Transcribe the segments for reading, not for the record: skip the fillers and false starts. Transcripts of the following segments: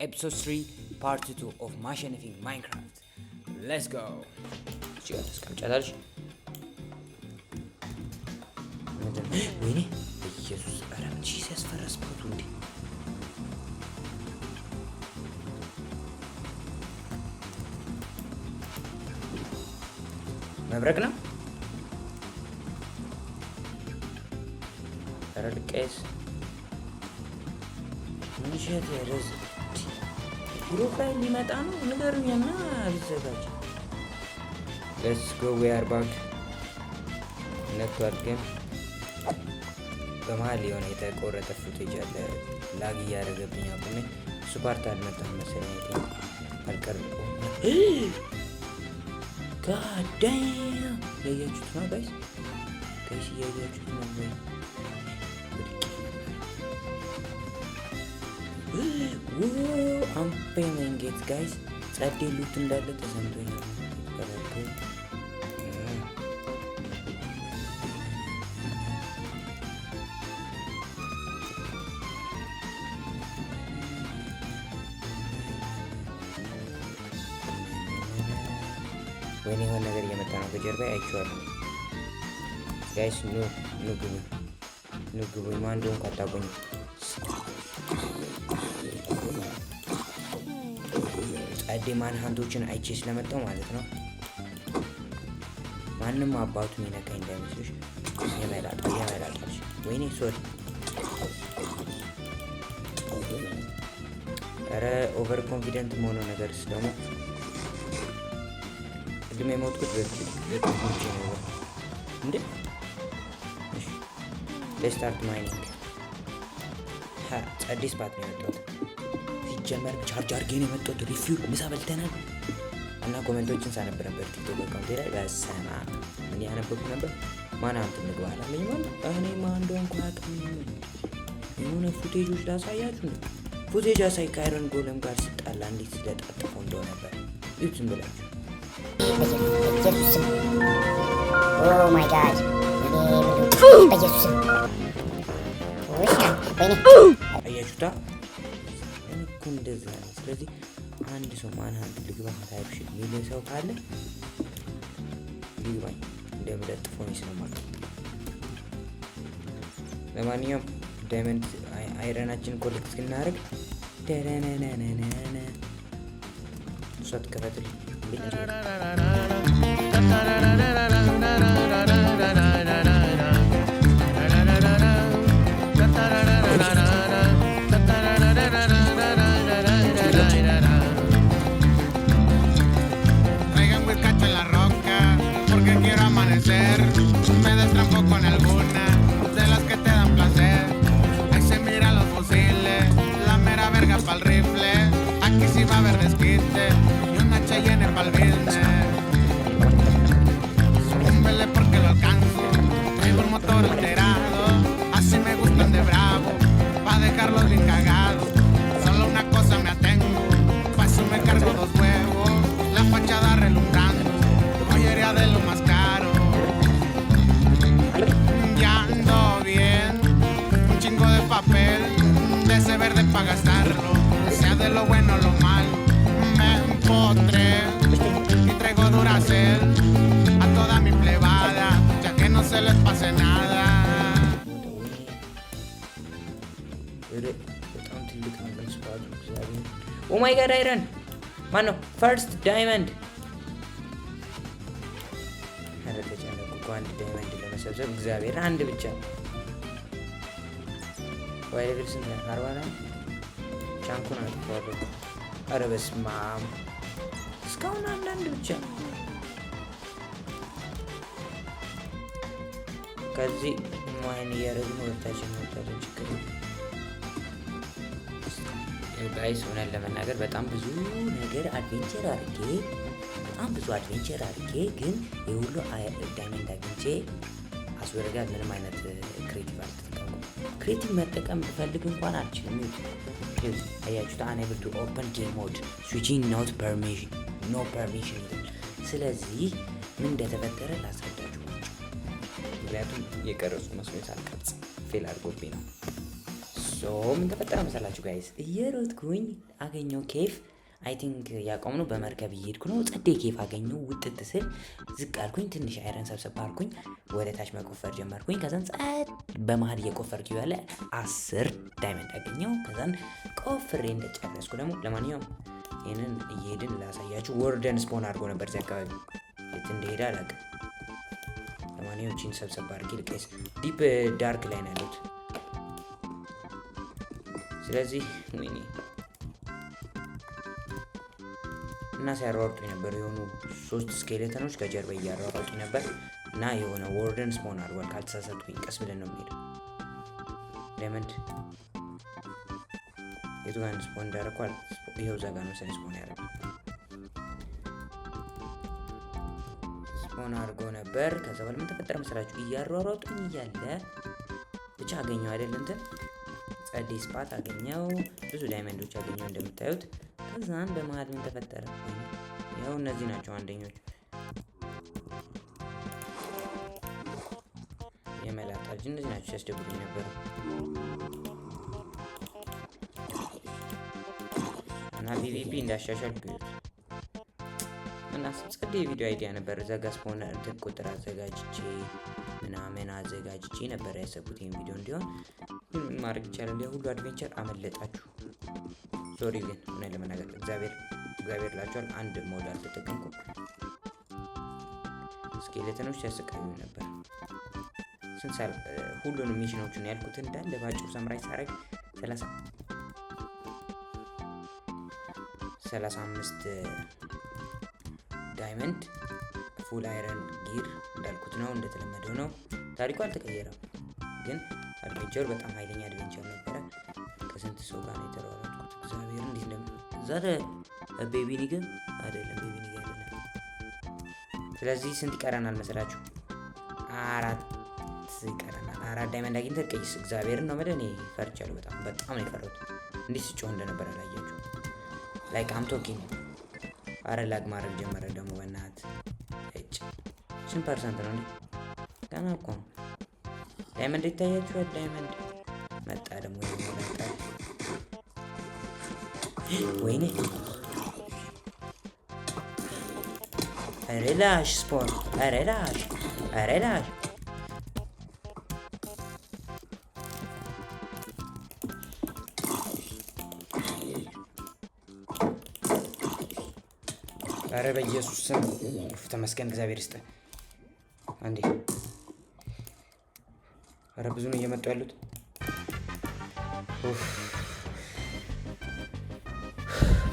episode 3 part 2 of ማሸነፊንግ Minecraft. Let's go. ተስቀምጫታለሽ ወይኔ ኢየሱስ አራም ጂሰስ ፈረስፖቱ እንዴ መብረቅ ነው አረልቀስ ምንሸት ያረዝ ፕሮፋይል ሊመጣ ነው ንገሩኝና ልዘጋጅ Let's go we are back network በመሃል የሆነ የተቆረጠ ፉቴጅ አለ ላግ እያደረገብኝ አቁሜ ሱፐርት አልመጣም መሰለኝ አልቀርም God damn ያያችሁት ነው ጋይስ ያያችሁት ነው I'm feeling it guys ጸዴ ሉት እንዳለ ተሰምቶኛል ወይኔ የሆነ ነገር እየመጣ ነው ከጀርባ አይቼዋለሁ ጋይስ ኑ ግቡ ማን እንደሆነ ካታቆኝ ጸዴ ማን ሃንቶችን አይቼ ስለመጣው ማለት ነው ማንም አባቱን ይነካኝ እንዳይመስልሽ የመላጣሽ ወይኔ ሶሪ ኧረ ኦቨር ኮንፊደንት መሆኑ ነገርስ ደግሞ ቅድም የሞትኩት በትንሽ ነው እንዴ እሺ ለስታርት ማይኒንግ ጸዴ ስፓት ነው የመጣሁት ሲጀመር ቻርጅ አድርጌ ነው የመጣሁት ሪፊው ምሳ በልተናል እና ኮሜንቶችን ሳነብ ነበር ቲክቶክ አካውንቴ ላይ በሰማ ምን ያነበብኩ ነበር ማን አንተ ምግብ አላለኝ ማለት እኔ ማን እንደሆንኩ አቅም የሆነ ፉቴጆች ላሳያችሁ ነው ፉቴጅ አሳይ ካይረን ጎለም ጋር ሲጣላ እንዴት ስለጣጠፈው እንደሆነ ነበር ይሁን ዝም ብላችሁ ኦ ማይ ጋድ በኢየሱስ አያችሁታ እኮ እንደዛ ነው ስለዚህ አንድ ሰው ማን አንድ ልግባ ታይፕሽ ሚል ሰው ካለ ይግባኝ እንደምለጥፈው ይስማማል ለማንኛውም ዳይመንድ አይረናችን ኮሌክት ስናደርግ ደረነነነነ ሶት ከፈትል Me destrampo con alguna de las que te dan placer. Ahí se miran los fusiles, la mera verga pa'l rifle. Aquí sí va a haber desquite y una Cheyenne pa'l business. Súmbele porque lo alcanzo, traigo un motor alterado. Así me gustan de bravo, pa' dejarlos bien cagados. Solo una cosa me atengo, pa' eso me cargo 2 huevos. La fachada relumbrando, joyería de lo más caro. Papel de ese verde pa' gastarlo, sea de lo bueno o lo malo, me empotré y traigo Duracell a toda mi plebada, ya que no se les pase nada. Oh my god iron mano first diamond ኧረ ተጨነቁ እኮ አንድ ዳይመንድ ለመሰብሰብ እግዚአብሔር አንድ ብቻ ወይ ለብስና አርባና ቻንኩና ተወረደ ኧረ በስመ አብ እስካሁን አንዳንድ ብቻ ከዚህ ማይን እያደረግን ወታችን ወጣችን ችግር ጋይስ ሆነን ለመናገር በጣም ብዙ ነገር አድቬንቸር አድርጌ ግን የሁሉ ዳይመንድ አግኝቼ አስወረጋ ምንም አይነት ክሬቲቭ አልተጠቀምኩም ክሬቲቭ መጠቀም ብፈልግ እንኳን አልችልም ይሁን አያችሁት unable to open game mode switching not permission no permission ስለዚህ ምን እንደተፈጠረ ላስረዳችሁ ምክንያቱም የቀረጹ መስሎኝ ሳልቀርጽ ፌል አድርጎብኝ ነው ሶ ምን ተፈጠረ መሰላችሁ ጋይስ? እየሮጥኩኝ አገኘው ኬፍ። አይ ቲንክ ያቆምነው በመርከብ እየሄድኩ ነው። ጸዴ ኬፍ አገኘው። ውጥት ስል ዝቅ አልኩኝ። ትንሽ አይረን ሰብሰብ አልኩኝ። ወደ ታች መቆፈር ጀመርኩኝ። ከዛን በመሀል እየቆፈርኩ ያለ 10 ዳይመንድ አገኘው። ከዛን ቆፍሬ እንደጨረስኩ ደግሞ ለማንኛውም ይህንን እየሄድን ላሳያችሁ። ወርደን ስፖን አድርጎ ነበር እዚህ አካባቢ። የት እንደሄደ አላውቅም። ለማንኛውም ቺን ሰብሰብ አድርጌ ልቀይስ። ዲፕ ዳርክ ላይ ነው ያሉት። ስለዚህ ወይኔ እና ሲያሯሩጡኝ ነበር። የሆኑ 3 ስኬሌተኖች ከጀርባ እያሯሯጡኝ ነበር እና የሆነ ወርደን ስፖን አድርጓል ካልተሳሳትኩኝ። ቀስ ብለን ነው የምንሄደው። ዳይመንድ የቱ ጋር ስፖን እንዳደረኳል? ይኸው እዛ ጋር ነው ስፖን ያደረገው። ስፖን አድርጎ ነበር። ከዛ በኋላ ምን ተፈጠረ መሰላችሁ? እያሯሯጡኝ እያለ ብቻ አገኘው አይደል እንትን ጸዴ ስፓት አገኘው። ብዙ ዳይመንዶች አገኘው እንደምታዩት። ከዛን በመሀል ምን ተፈጠረ? ያው እነዚህ ናቸው አንደኞቹ የመላጣጅ እነዚህ ናቸው ሲያስደብሩኝ ነበሩ። እና ፒቪፒ እንዳሻሻልኩ እና ጸዴ የቪዲዮ አይዲያ ነበር። እዛ ጋ ስፖን እንትን ቁጥር አዘጋጅቼ ምናምን አዘጋጅቼ ነበር ያሰብኩት ይሄን ቪዲዮ እንዲሆን። ምን ማድረግ ይቻላል? የሁሉ አድቬንቸር አመለጣችሁ። ሶሪ ግን ምን ለመናገር እግዚአብሔር ላችኋል። አንድ ሞድ አልተጠቀምኩም። ስኬሌተኖች ሲያሰቃዩ ነበር። ስንት ሰዓት ሁሉንም ሚሽኖችን ያልኩት እንዳለ ባጭሩ ሰምራይ ሳረግ 35 ዳይመንድ ፉል አይረን ጊር እንዳልኩት ነው። እንደተለመደው ነው። ታሪኩ አልተቀየረም። ግን አድቬንቸር በጣም ኃይለኛ አድቬንቸር ነበረ። ከስንት ሰው ጋር ነው የተሯሯጥኩት። እግዚአብሔር እንዴት እንደም ዛሬ ቤቢ ኒግ አይደለም። ስለዚህ ስንት ይቀረናል መሰላችሁ? 4 ይቀረናል። 4 ዳይመንድ አግኝተን ቀይስ። እግዚአብሔርን ነው መደኔ ፈርቻለሁ። በጣም ነው የፈራሁት። እንዴት ስጮህ እንደነበር አላያችሁ? ላይክ አም ቶኪንግ። አረ ላግ ማድረግ ጀመረ ደግሞ በእናት እጭ። ስንት ፐርሰንት ነው እንዴ? ገና እኮ ነው። ዳይመንድ ይታያችኋል? ዳይመንድ መጣ ደግሞ ይመጣ። ወይኔ ሪላሽ ስፖን ሪላሽ ኧረ በኢየሱስ ስም ተመስገን። እግዚአብሔር ይስጥ። አንዴ ኧረ ብዙ ነው እየመጡ ያሉት።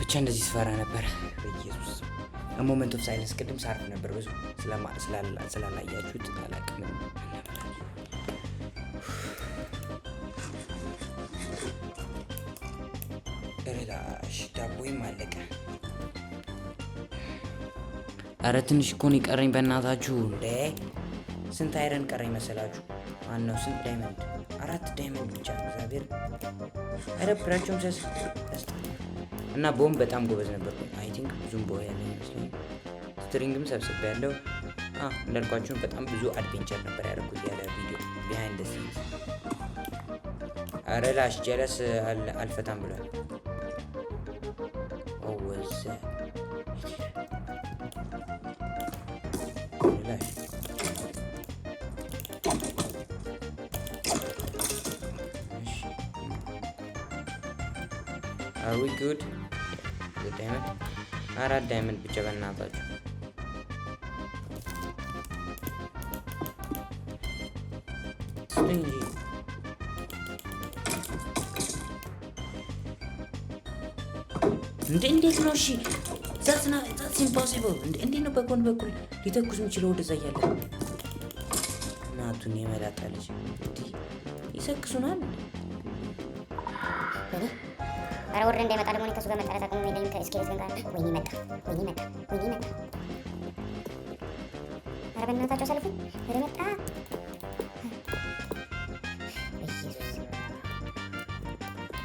ብቻ እንደዚህ ስፈራ ነበር። በኢየሱስ ሞመንት ኦፍ ሳይለንስ ቅድም ሳርፍ ነበር። ብዙ ስላላያችሁት አላውቅም። ሪላሽ ዳቦይም አለቀ። ኧረ ትንሽ እኮ ነው የቀረኝ በእናታችሁ። እንዴ ስንት አይረን ቀረኝ መሰላችሁ? ማነው ስንት ዳይመንድ? 4 ዳይመንድ ብቻ። እግዚአብሔር ኧረ ብራቸውም እና ቦምብ በጣም ጎበዝ ነበር። አይ ቲንክ ብዙም ቦይ ያለ ይመስለኝ። ስትሪንግም ሰብስቤ ያለው እንዳልኳችሁ በጣም ብዙ አድቬንቸር ነበር ያደረኩት ያለ ቪዲዮ ቢሃይንድ ዘ ሲንስ። ኧረ ላሽ ጀለስ አልፈታም ብሏል። ኦወዝ ላሽ Are we good? The diamond? 4 ዳይመንድ ብቻ በእናታችሁ። እንዴት ነው? እሺ that's impossible። እንዴት ነው በጎን በኩል ሊተኩስ የሚችለው? ወደዛ እያለ እናቱን የመላጣለች ይሰክሱናል። አረ ወርደ እንዳይመጣ ደግሞ ከሱ ጋር መጣላት አቅሙ የለኝም። ከስኬሌተን ጋር ወይኔ መጣ። አረ በእናታችሁ አሳልፉኝ። ወደ መጣ ኢየሱስ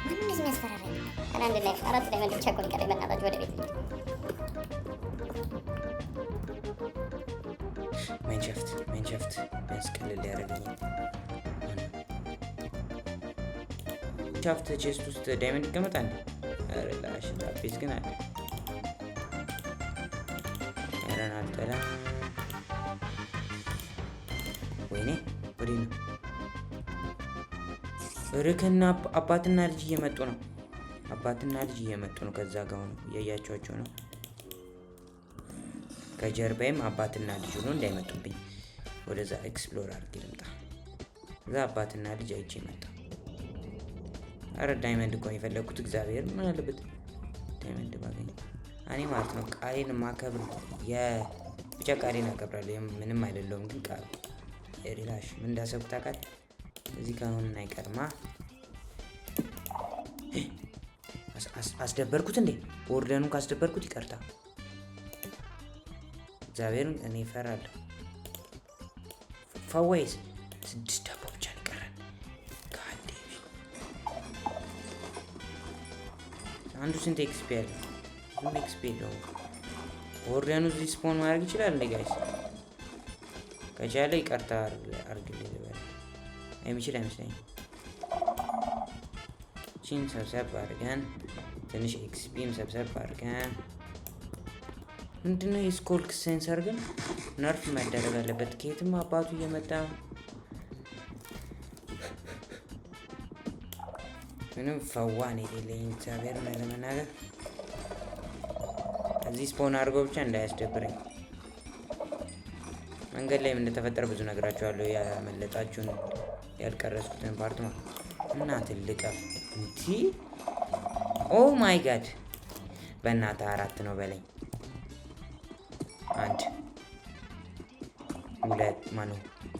ማን እንደዚህ የሚያስፈራራኝ? አንድ ላይ 4 ዳይመንድ ብቻ እኮ ነው የቀረኝ። በእናታችሁ ወደ ቤት ማይንሻፍት ያስቀልል ያደረገኝ ብቻ ሻፍት ቼስት ውስጥ ዳይመንድ ይቀመጣል። ኧረ ላሽ ታፔስ ግን አለ። ኧረ አልጠላ። ወይኔ ወዲህ ነው። ርክና አባትና ልጅ እየመጡ ነው። አባትና ልጅ እየመጡ ነው። ከዛ ጋር ሆነው እያያቸዋቸው ነው። ከጀርባይም አባትና ልጅ ሆኖ እንዳይመጡብኝ ወደዛ ኤክስፕሎር አድርጌ ልምጣ። እዛ አባትና ልጅ አይቼ መጣ። አረ ዳይመንድ እኮ የፈለኩት እግዚአብሔር ምን አለበት ዳይመንድ ባገኝ እኔ ማለት ነው። ቃሌን ማከብር ብቻ ቃሌን አከብራለሁ። ምንም አይደለውም ግን ቃል ሪላሽ ምን እንዳሰብኩት አውቃለሁ። እዚህ ካሁን አይቀርማ አስደበርኩት እንዴ? ኦርደኑን ካስደበርኩት ይቀርታ። እግዚአብሔርን እኔ እፈራለሁ። ፈወይስ 6 ዳቦ ብቻ ነው የቀረን። አንዱ ስንት ኤክስፒ አለ? ብዙም ኤክስፒ የለውም። ኦርደኑ እዚህ ስፖን ማድረግ ይችላል እንዴ ጋይስ? ከቻለ ይቀርታ አርግልኝ ልበል። የሚችል አይመስለኝም። ቺን ሰብሰብ አድርገን ትንሽ ኤክስፒም ሰብሰብ አድርገን ምንድነው የስኮልክ ሴንሰር ግን ነርፍ መደረግ አለበት። ከየትም አባቱ እየመጣ ምንም ፈዋን የሌለኝ እግዚአብሔር ነው ለመናገር። እዚህ ስፖን አድርገው ብቻ እንዳያስደብረኝ። መንገድ ላይ እንደተፈጠረ ብዙ ነግራችኋለሁ። ያመለጣችሁን ያልቀረስኩትን ፓርት ነው እና ትልቅ እንቲ ኦ ማይ ጋድ በእናትህ 4 ነው በለኝ። 1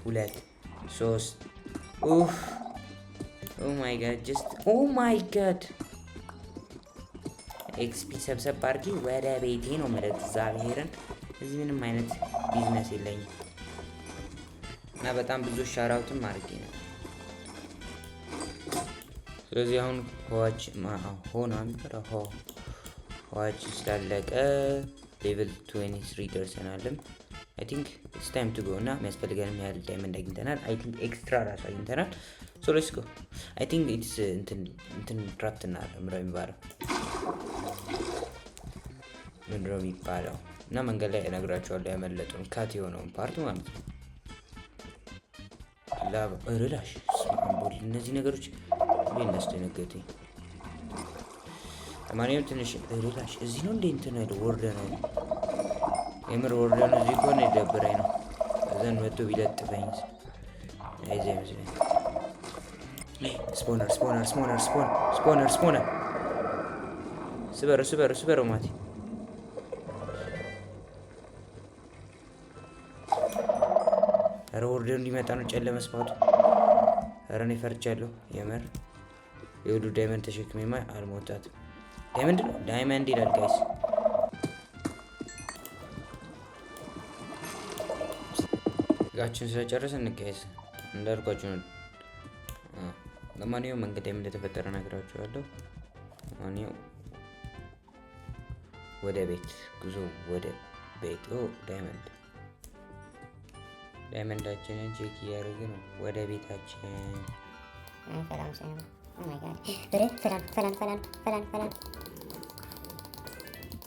2 3 ኡፍ ኦ ማይ ጋድ ጀስት ኦ ማይ ጋድ ኤክስፒ ሰብሰብ አድርጌ ወደ ቤቴ ነው ማለት እግዚአብሔርን። እዚህ ምንም አይነት ቢዝነስ የለኝም እና በጣም ብዙ ሻራውትም አድርጌ ነው። ስለዚህ አሁን ሆዋች ስላለቀ ሌቭል 23 ደርሰናልም። አይ ቲንክ ኢትስ ታይም ቱ ጎ እና የሚያስፈልገንም ያህል ዳይመንድ አግኝተናል። አይ ቲንክ ኤክስትራ ራሱ አግኝተናል። ሶ ሌትስ ጎ። አይ ቲንክ ኢትስ እንትን ክራፍት እና ምንድነው የሚባለው እና መንገድ ላይ እነግራቸዋለሁ ያመለጡን ካት የሆነውን ፓርት ማለት ነው። ሪላሽ ስማምቦል እነዚህ ነገሮች እንዳስደነገጡኝ። ለማንኛውም ትንሽ ሪላሽ እዚህ ነው እንዴ እንትን አይደል ወርደን ነው የምር ወርደን እዚህ ከሆነ ይደብረኝ ነው። እዛን መጥቶ ቢለጥፈኝ አይዘ ይመስለኝ። ስፖነር ስበረው ማቲ ኧረ ወርደን እንዲመጣ ነው ጨለመ ስፓቱ። ኧረ እኔ ፈርቻለሁ የምር። የሁሉ ዳይመንድ ተሸክሜማ አልሞታትም። ዳይመንድ ነው ዳይመንድ ይላል ጋይስ። ጋችን ስለጨረስን እንቀያይስ እንዳልኳችሁ ነው። ለማንኛውም መንገድ ዳይመንድ እንደተፈጠረ ነግራችኋለሁ። ለማንኛውም ወደ ቤት ጉዞ ወደ ቤት። ዳይመንዳችንን ቼክ እያደረግን ነው ወደ ቤታችን። ፈላን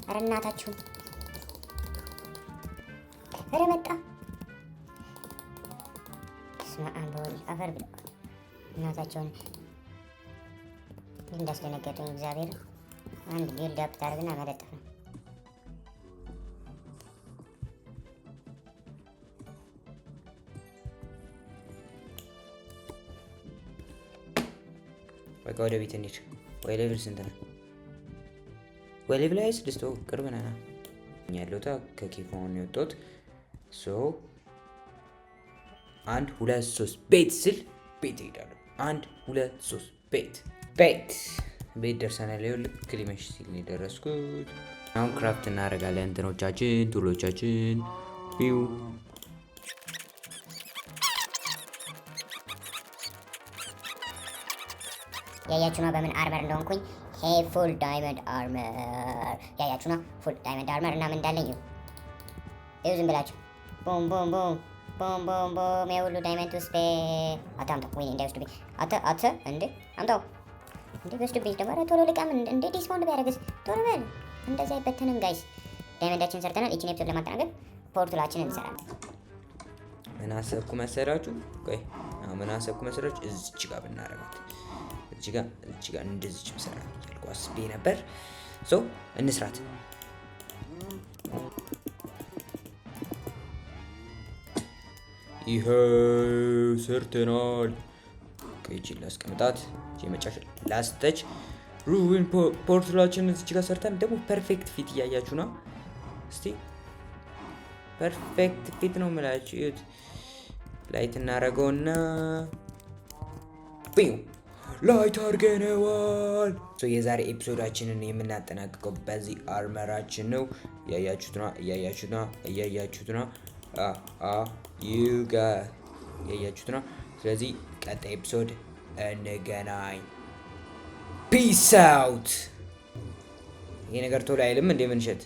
ኧረ እናታችሁን ኧረ መጣ። ስማ አንበወል አፈር ብሎ እናታቸውን እንዳስደነገጡኝ እግዚአብሔር። አንድ ቢልድ አፕ ታደርግና መለጠፍ ነው። በቃ ወደ ቤት እንሂድ። ወይ ሌቭል ስንት ነው? ወይ ሌቭል 26 ቅርብ ነና ያለውታ ከኬፎን የወጣሁት። ሶ 1 2 3 ቤት ስል ቤት እሄዳለሁ። 1 2 3 ቤት ደርሰናል። ልክ ሊመሽ ሲል ነው የደረስኩት። አሁን ክራፍት እናደርጋለን እንትኖቻችን ቱሎቻችን ቢው ያያችሁ ነው በምን አርመር እንደሆንኩኝ። ሄ ፉል ዳይመንድ አርመር ያያችሁ ነው። ፉል ዳይመንድ አርመር እና ምን እንዳለኝ እዩ ዝም ብላችሁ ቦም ቦም ቦም ቦም ቦም ቦም የሁሉ ዳይመንድ ውስጥ አታምጣው። ወይኔ እንዳይወስዱብኝ። አተ እንዴ አምጣው እንዴ በስቱቤት ደግሞ ኧረ ቶሎ ልቃም እንዴ ዲስፓውንድ ቢያደርግስ ቶሎ በል። እንደዚህ አይበተንም ጋይስ። ዳይመንዳችን ሰርተናል። እቺን ኤፒሶድ ለማጠናቀቅ ፖርታላችንን እንሰራለን። ምን አሰብኩ መሰላችሁ? ቆይ ምን አሰብኩ መሰላችሁ? እዚች ጋር ብናረጋት እዚች ጋር እንደዚች ብሰራ ያልኩ አስቤ ነበር። ሶ እንስራት። ይሄ ሰርተናል። ቆይቺ ላስቀምጣት። የመጨረሻ ላስተች ሩዊን ፖርታላችንን እዚች ጋር ሰርተን ደግሞ ፐርፌክት ፊት እያያችሁ ነው። እስቲ ፐርፌክት ፊት ነው የምላችሁ። እዩት። ላይት እናደርገውና ቢው ላይት አድርገነዋል። የዛሬ ኤፒሶዳችንን የምናጠናቅቀው በዚህ አርመራችን ነው። እያያችሁት ነው። እያያችሁት ነው። ስለዚህ ቀጣይ ኤፒሶድ እንገናኝ። ፒስ አውት። ይሄ ነገር ቶሎ አይልም እንደ ምንሸት